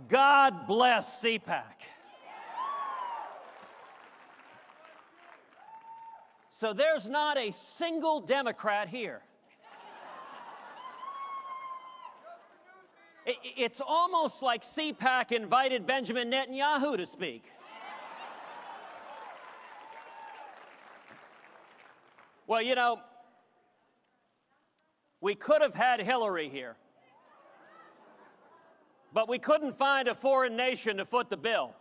God bless CPAC. So there's not a single Democrat here. It's almost like CPAC invited Benjamin Netanyahu to speak. Well, you know, we could have had Hillary here, but we couldn't find a foreign nation to foot the bill.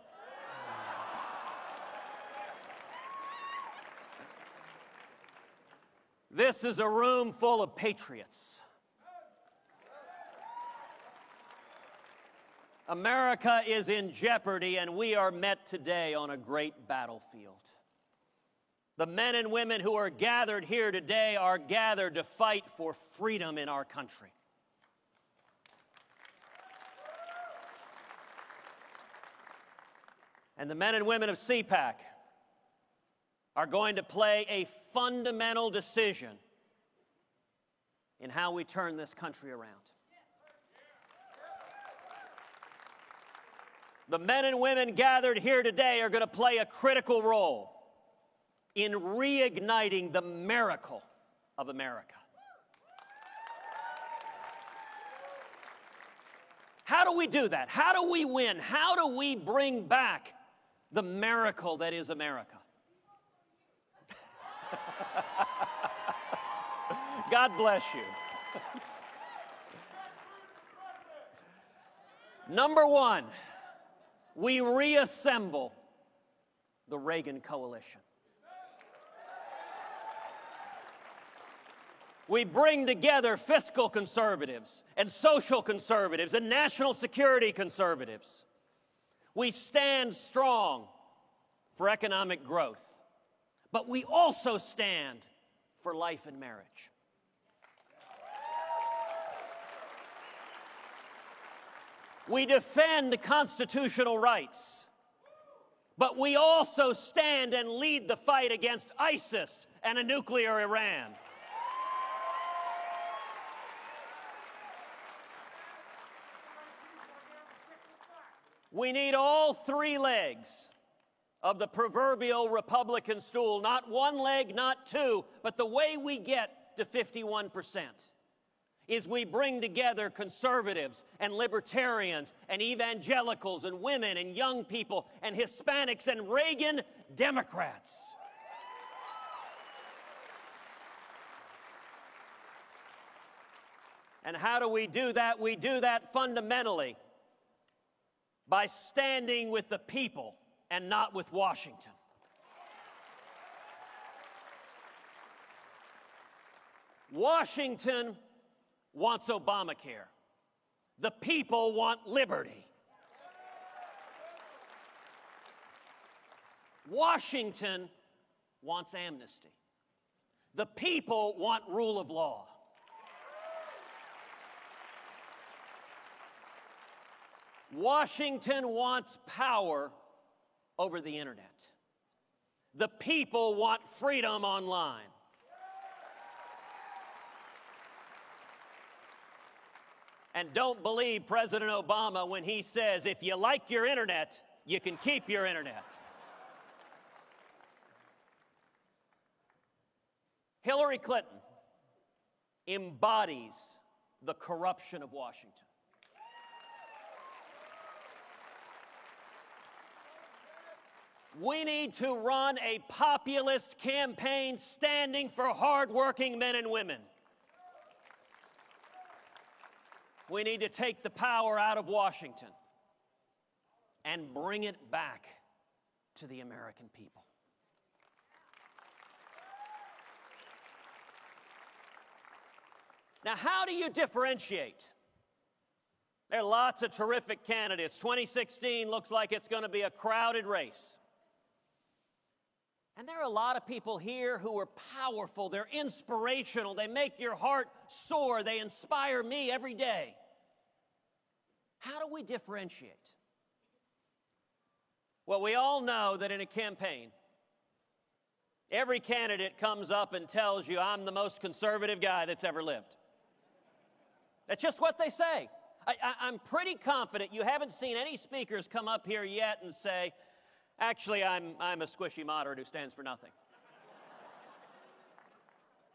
This is a room full of patriots. America is in jeopardy, and we are met today on a great battlefield. The men and women who are gathered here today are gathered to fight for freedom in our country. And the men and women of CPAC are going to play a fundamental decision in how we turn this country around. The men and women gathered here today are going to play a critical role in reigniting the miracle of America. How do we do that? How do we win? How do we bring back the miracle that is America? God bless you. Number one, we reassemble the Reagan coalition. We bring together fiscal conservatives and social conservatives and national security conservatives. We stand strong for economic growth, but we also stand for life and marriage. We defend constitutional rights, but we also stand and lead the fight against ISIS and a nuclear Iran. We need all three legs of the proverbial Republican stool, not one leg, not two, but the way we get to 51% is we bring together conservatives and libertarians and evangelicals and women and young people and Hispanics and Reagan Democrats. And how do we do that? We do that fundamentally by standing with the people and not with Washington. Washington wants Obamacare. The people want liberty. Washington wants amnesty. The people want rule of law. Washington wants power over the internet. The people want freedom online. And don't believe President Obama when he says, if you like your internet, you can keep your internet. Hillary Clinton embodies the corruption of Washington. We need to run a populist campaign standing for hardworking men and women. We need to take the power out of Washington and bring it back to the American people. Now, how do you differentiate? There are lots of terrific candidates. 2016 looks like it's going to be a crowded race. And there are a lot of people here who are powerful. They're inspirational. They make your heart soar. They inspire me every day. How do we differentiate? Well, we all know that in a campaign, every candidate comes up and tells you, I'm the most conservative guy that's ever lived. That's just what they say. I'm pretty confident you haven't seen any speakers come up here yet and say, actually, I'm a squishy moderate who stands for nothing.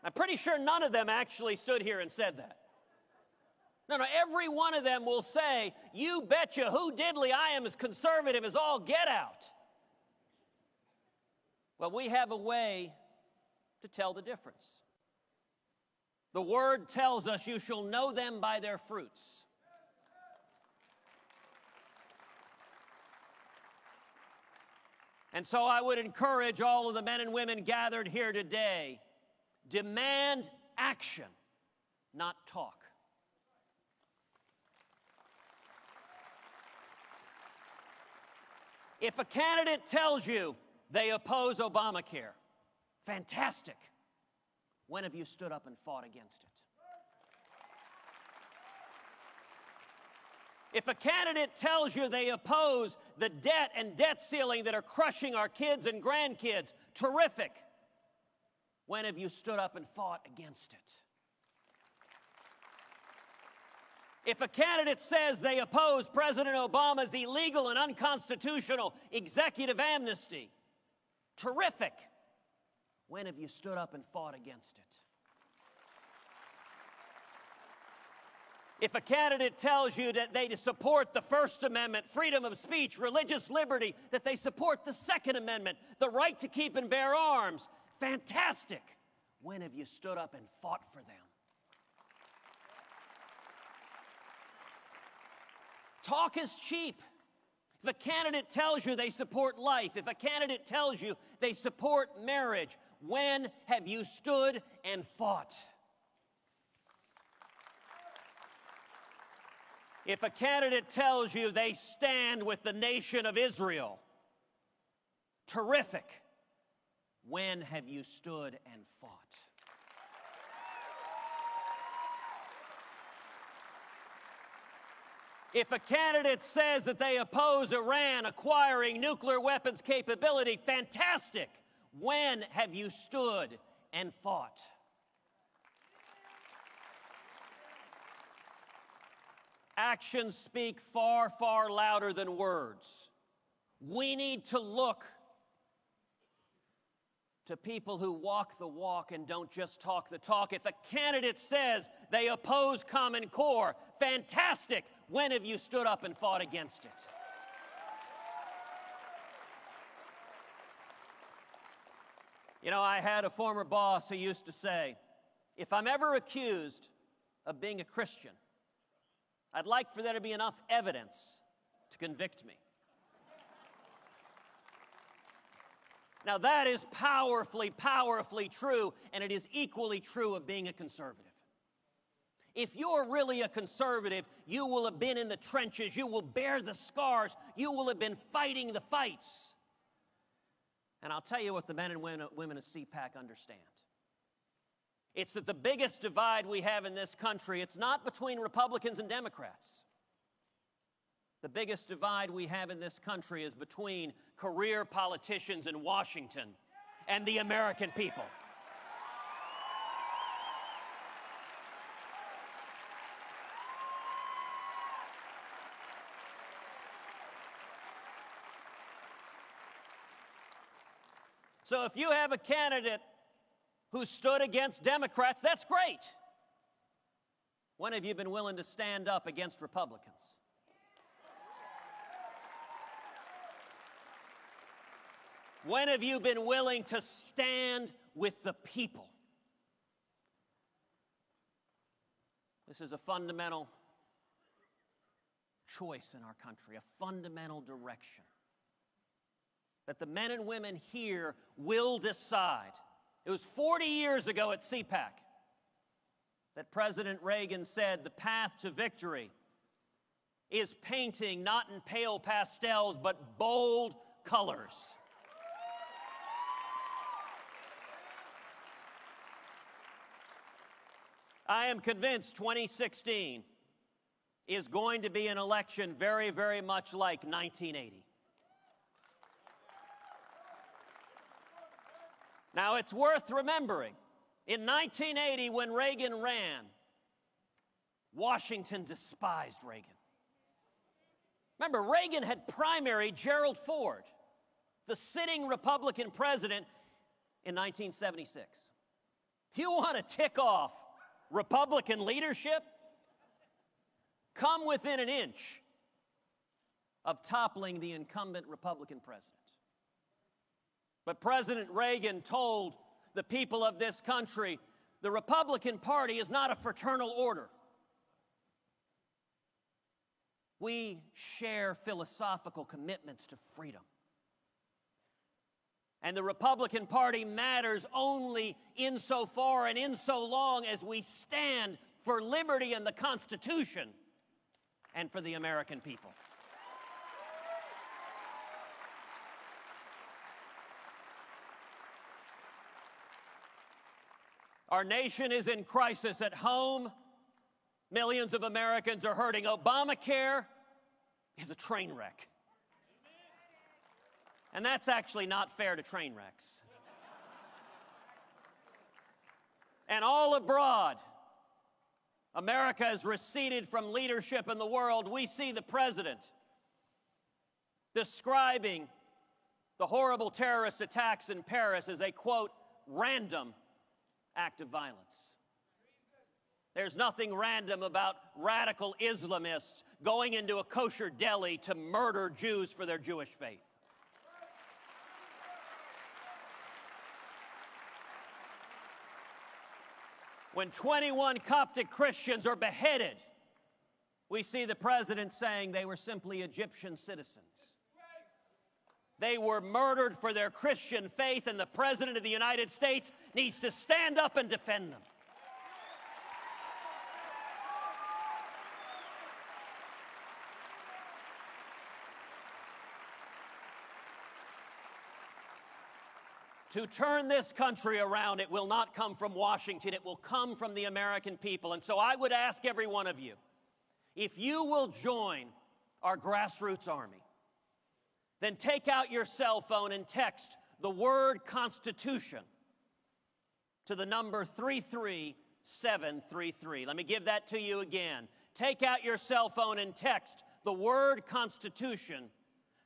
I'm pretty sure none of them actually stood here and said that. No, every one of them will say, you betcha who diddly I am as conservative as all get out. Well, we have a way to tell the difference. The Word tells us you shall know them by their fruits. And so I would encourage all of the men and women gathered here today, demand action, not talk. If a candidate tells you they oppose Obamacare, fantastic. When have you stood up and fought against it? If a candidate tells you they oppose the debt and debt ceiling that are crushing our kids and grandkids, terrific. When have you stood up and fought against it? If a candidate says they oppose President Obama's illegal and unconstitutional executive amnesty, terrific. When have you stood up and fought against it? If a candidate tells you that they support the First Amendment, freedom of speech, religious liberty, that they support the Second Amendment, the right to keep and bear arms, fantastic. When have you stood up and fought for them? Talk is cheap. If a candidate tells you they support life, if a candidate tells you they support marriage, when have you stood and fought? If a candidate tells you they stand with the nation of Israel, terrific. When have you stood and fought? If a candidate says that they oppose Iran acquiring nuclear weapons capability, fantastic. When have you stood and fought? Actions speak far, far louder than words. We need to look to people who walk the walk and don't just talk the talk. If a candidate says they oppose Common Core, fantastic. When have you stood up and fought against it? You know, I had a former boss who used to say, if I'm ever accused of being a Christian, I'd like for there to be enough evidence to convict me. Now, that is powerfully, powerfully true, and it is equally true of being a conservative. If you're really a conservative, you will have been in the trenches, you will bear the scars, you will have been fighting the fights. And I'll tell you what the men and women of CPAC understand. It's that the biggest divide we have in this country, it's not between Republicans and Democrats. The biggest divide we have in this country is between career politicians in Washington and the American people. So if you have a candidate who stood against Democrats, that's great. When have you been willing to stand up against Republicans? When have you been willing to stand with the people? This is a fundamental choice in our country, a fundamental direction that the men and women here will decide. It was 40 years ago at CPAC that President Reagan said the path to victory is painting not in pale pastels but bold colors. I am convinced 2016 is going to be an election very, very much like 1980. Now, it's worth remembering, in 1980, when Reagan ran, Washington despised Reagan. Remember, Reagan had primaried Gerald Ford, the sitting Republican president, in 1976. If you want to tick off Republican leadership, come within an inch of toppling the incumbent Republican president. But President Reagan told the people of this country, the Republican Party is not a fraternal order. We share philosophical commitments to freedom. And the Republican Party matters only insofar and in so long as we stand for liberty and the Constitution and for the American people. Our nation is in crisis at home. Millions of Americans are hurting. Obamacare is a train wreck. And that's actually not fair to train wrecks. And all abroad, America has receded from leadership in the world. We see the president describing the horrible terrorist attacks in Paris as a, quote, random act of violence. There's nothing random about radical Islamists going into a kosher deli to murder Jews for their Jewish faith. When 21 Coptic Christians are beheaded, we see the president saying they were simply Egyptian citizens. They were murdered for their Christian faith, and the President of the United States needs to stand up and defend them. To turn this country around, it will not come from Washington. It will come from the American people. And so I would ask every one of you, if you will join our grassroots army, then take out your cell phone and text the word Constitution to the number 33733. Let me give that to you again. Take out your cell phone and text the word Constitution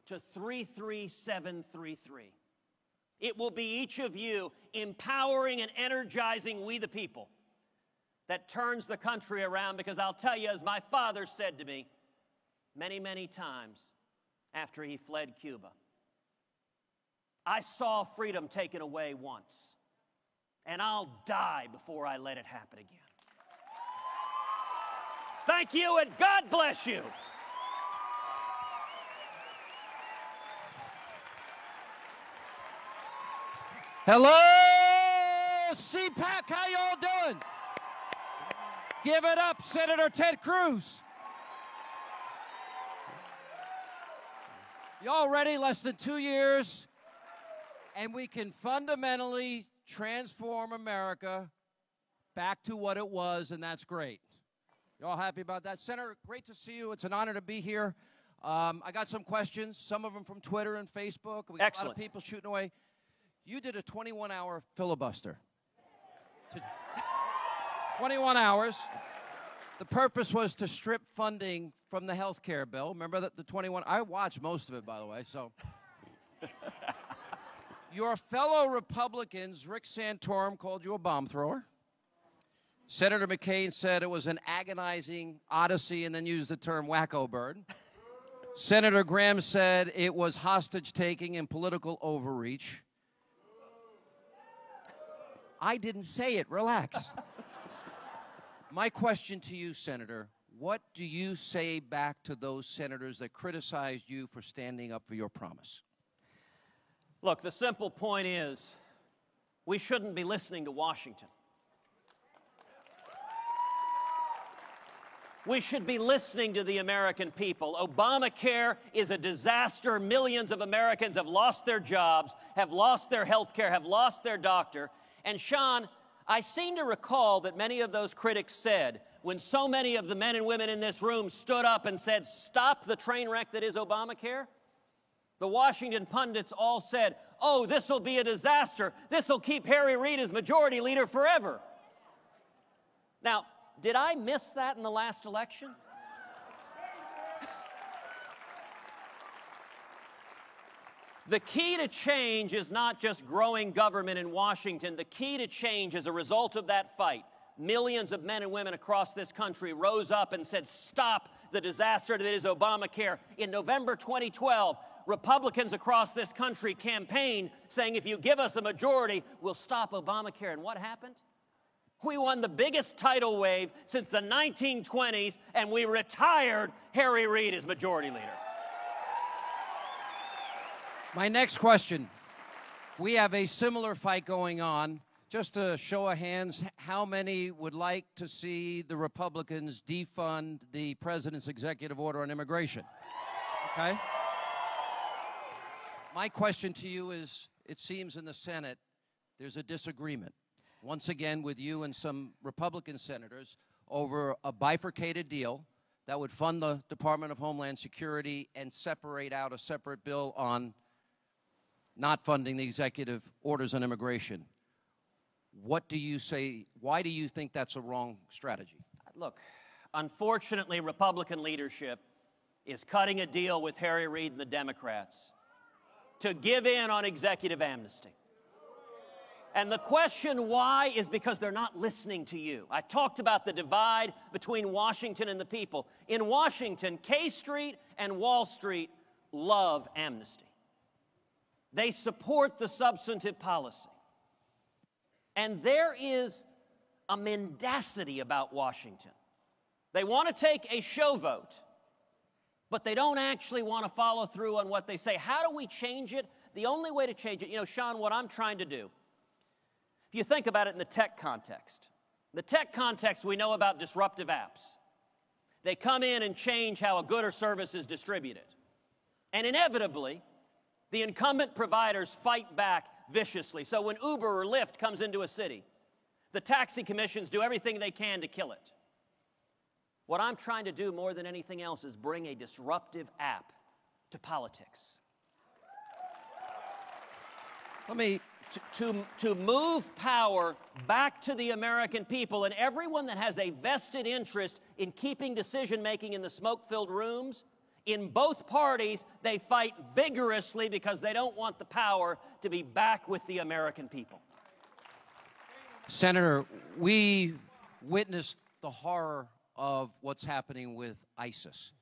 to 33733. It will be each of you empowering and energizing we the people that turns the country around, because I'll tell you, as my father said to me many, many times after he fled Cuba, I saw freedom taken away once, and I'll die before I let it happen again. Thank you, and God bless you. Hello, CPAC, how y'all doing? Give it up, Senator Ted Cruz. Y'all ready? Less than 2 years, and we can fundamentally transform America back to what it was, and that's great. Y'all happy about that? Senator, great to see you. It's an honor to be here. I got some questions, some of them from Twitter and Facebook. We got a lot of people shooting away. You did a 21-hour filibuster. 21 hours. The purpose was to strip funding from the health care bill. Remember that the 21? I watched most of it, by the way, so. Your fellow Republicans, Rick Santorum, called you a bomb thrower. Senator McCain said it was an agonizing odyssey and then used the term wacko bird. Senator Graham said it was hostage-taking and political overreach. I didn't say it. Relax. My question to you, Senator, what do you say back to those senators that criticized you for standing up for your promise? Look, the simple point is we shouldn't be listening to Washington. We should be listening to the American people. Obamacare is a disaster. Millions of Americans have lost their jobs, have lost their health care, have lost their doctor. And Sean, I seem to recall that many of those critics said, when so many of the men and women in this room stood up and said, stop the train wreck that is Obamacare, the Washington pundits all said, oh, this will be a disaster. This will keep Harry Reid as majority leader forever. Now, Did I miss that in the last election? The key to change is not just growing government in Washington. The key to change as a result of that fight, millions of men and women across this country rose up and said, stop the disaster that is Obamacare. In November 2012, Republicans across this country campaigned saying, if you give us a majority, we'll stop Obamacare. And what happened? We won the biggest tidal wave since the 1920s, and we retired Harry Reid as majority leader. My next question. We have a similar fight going on. Just a show of hands, how many would like to see the Republicans defund the president's executive order on immigration? Okay? My question to you is, it seems in the Senate there's a disagreement, once again with you and some Republican senators, over a bifurcated deal that would fund the Department of Homeland Security and separate out a separate bill on not funding the executive orders on immigration. What do you say? Why do you think that's a wrong strategy? Look, unfortunately, Republican leadership is cutting a deal with Harry Reid and the Democrats to give in on executive amnesty. And the question why is because they're not listening to you. I talked about the divide between Washington and the people. In Washington, K Street and Wall Street love amnesty. They support the substantive policy. And there is a mendacity about Washington. They want to take a show vote, but they don't actually want to follow through on what they say. How do we change it? The only way to change it, you know, Sean, what I'm trying to do, if you think about it in the tech context, we know about disruptive apps. They come in and change how a good or service is distributed. And inevitably, the incumbent providers fight back viciously. So when Uber or Lyft comes into a city, the taxi commissions do everything they can to kill it. What I'm trying to do more than anything else is bring a disruptive app to politics. To move power back to the American people, and everyone that has a vested interest in keeping decision-making in the smoke-filled rooms. In both parties, they fight vigorously because they don't want the power to be back with the American people. Senator, we witnessed the horror of what's happening with ISIS.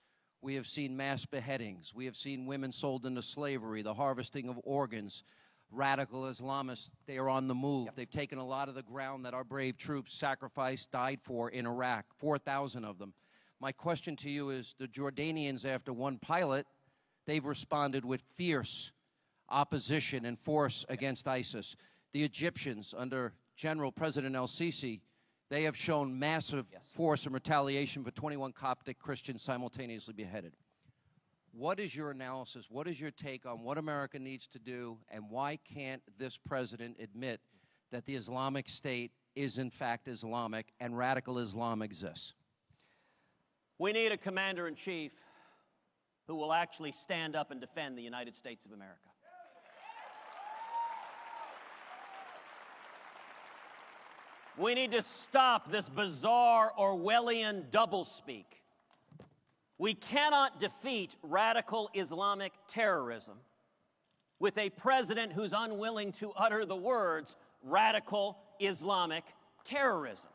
We have seen mass beheadings. We have seen women sold into slavery, the harvesting of organs. Radical Islamists, they are on the move. Yep. They've taken a lot of the ground that our brave troops sacrificed, died for in Iraq, 4,000 of them. My question to you is, the Jordanians, after one pilot, they've responded with fierce opposition and force against ISIS. The Egyptians, under General President el-Sisi, they have shown massive force and retaliation for 21 Coptic Christians simultaneously beheaded. What is your analysis? What is your take on what America needs to do, and why can't this president admit that the Islamic State is in fact Islamic and radical Islam exists? We need a commander-in-chief who will actually stand up and defend the United States of America. We need to stop this bizarre Orwellian doublespeak. We cannot defeat radical Islamic terrorism with a president who's unwilling to utter the words radical Islamic terrorism.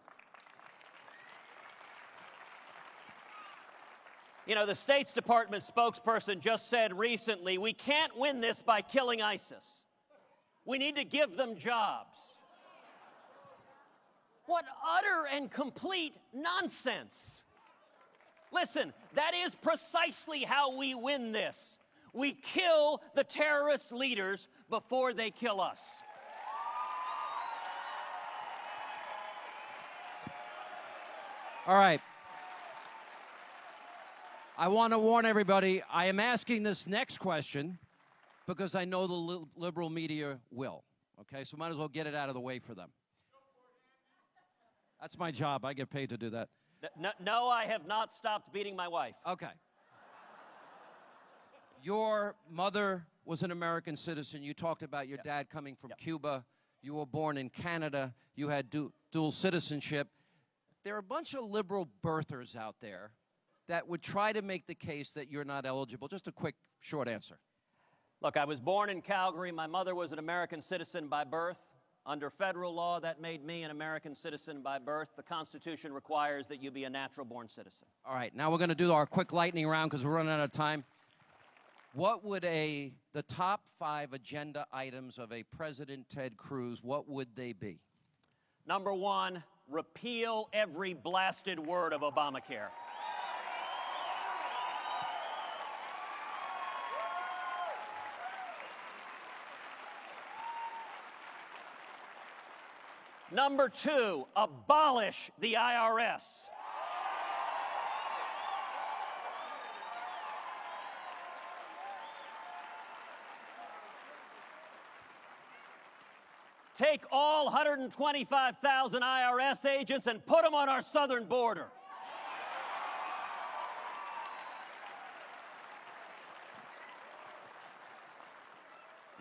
You know, the State Department spokesperson just said recently, we can't win this by killing ISIS. We need to give them jobs. What utter and complete nonsense. Listen, that is precisely how we win this. We kill the terrorist leaders before they kill us. All right. I want to warn everybody, I am asking this next question because I know the liberal media will. Okay, so might as well get it out of the way for them. That's my job. I get paid to do that. No, I have not stopped beating my wife. Okay. Your mother was an American citizen. You talked about your dad coming from Cuba. You were born in Canada. You had dual citizenship. there are a bunch of liberal birthers out there that would try to make the case that you're not eligible. Just a quick, short answer. Look, I was born in Calgary. My mother was an American citizen by birth. Under federal law, that made me an American citizen by birth. The Constitution requires that you be a natural-born citizen. All right, now we're going to do our quick lightning round because we're running out of time. What would the top 5 agenda items of a President Ted Cruz, what would they be? Number 1, repeal every blasted word of Obamacare. Number 2, abolish the IRS. Take all 125,000 IRS agents and put them on our southern border.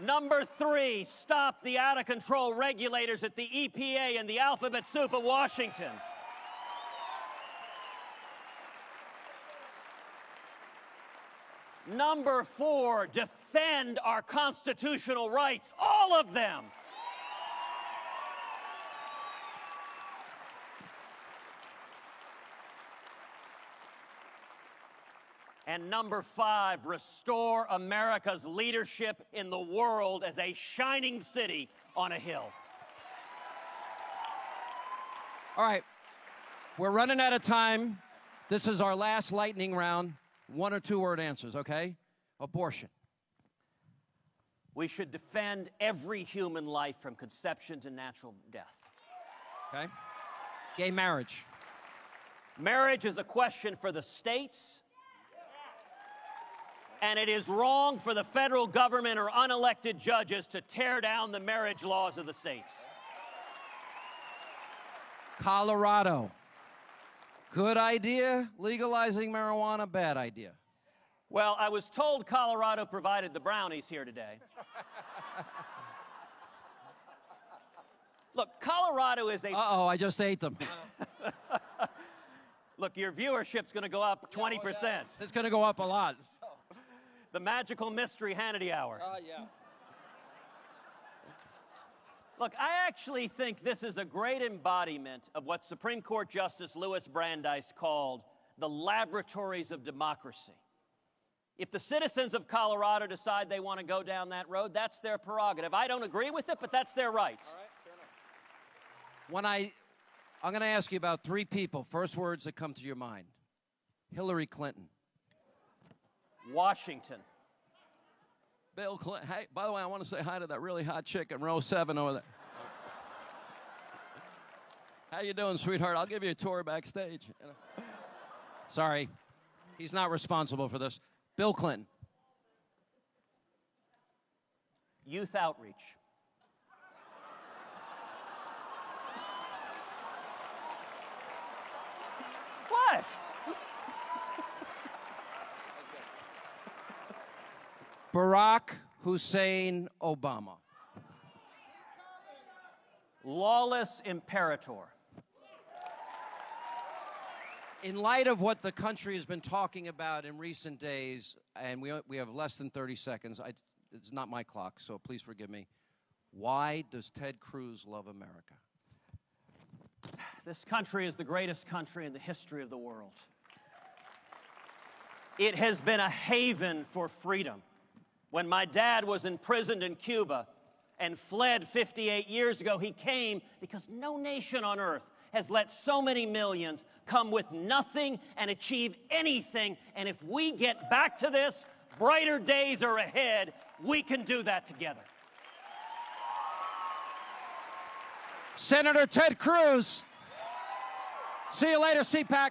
Number 3, stop the out-of-control regulators at the EPA and the alphabet soup of Washington. Number 4, defend our constitutional rights, all of them. And number 5, restore America's leadership in the world as a shining city on a hill. All right, we're running out of time. This is our last lightning round. 1 or 2 word answers, okay? Abortion. We should defend every human life from conception to natural death. Okay? Gay marriage. Marriage is a question for the states. And it is wrong for the federal government or unelected judges to tear down the marriage laws of the states. Colorado. Good idea. Legalizing marijuana, bad idea. Well, I was told Colorado provided the brownies here today. Look, Colorado is a... Uh-oh, I just ate them. Look, your viewership's going to go up 20%. It's going to go up a lot. The magical mystery Hannity hour. Yeah. Look, I actually think this is a great embodiment of what Supreme Court Justice Louis Brandeis called the laboratories of democracy. If the citizens of Colorado decide they want to go down that road, that's their prerogative. I don't agree with it, but that's their right. All right, fair enough. I'm going to ask you about 3 people. First words that come to your mind. Hillary Clinton. Washington. Bill Clinton. Hey, by the way, I want to say hi to that really hot chick in row 7 over there. How you doing, sweetheart? I'll give you a tour backstage. Sorry, he's not responsible for this. Bill Clinton. Youth outreach. What? Barack Hussein Obama. Lawless imperator. In light of what the country has been talking about in recent days, and we have less than 30 seconds, it's not my clock, so please forgive me. Why does Ted Cruz love America? This country is the greatest country in the history of the world. It has been a haven for freedom. When my dad was imprisoned in Cuba and fled 58 years ago, he came because no nation on earth has let so many millions come with nothing and achieve anything. And if we get back to this, brighter days are ahead. We can do that together. Senator Ted Cruz. See you later, CPAC.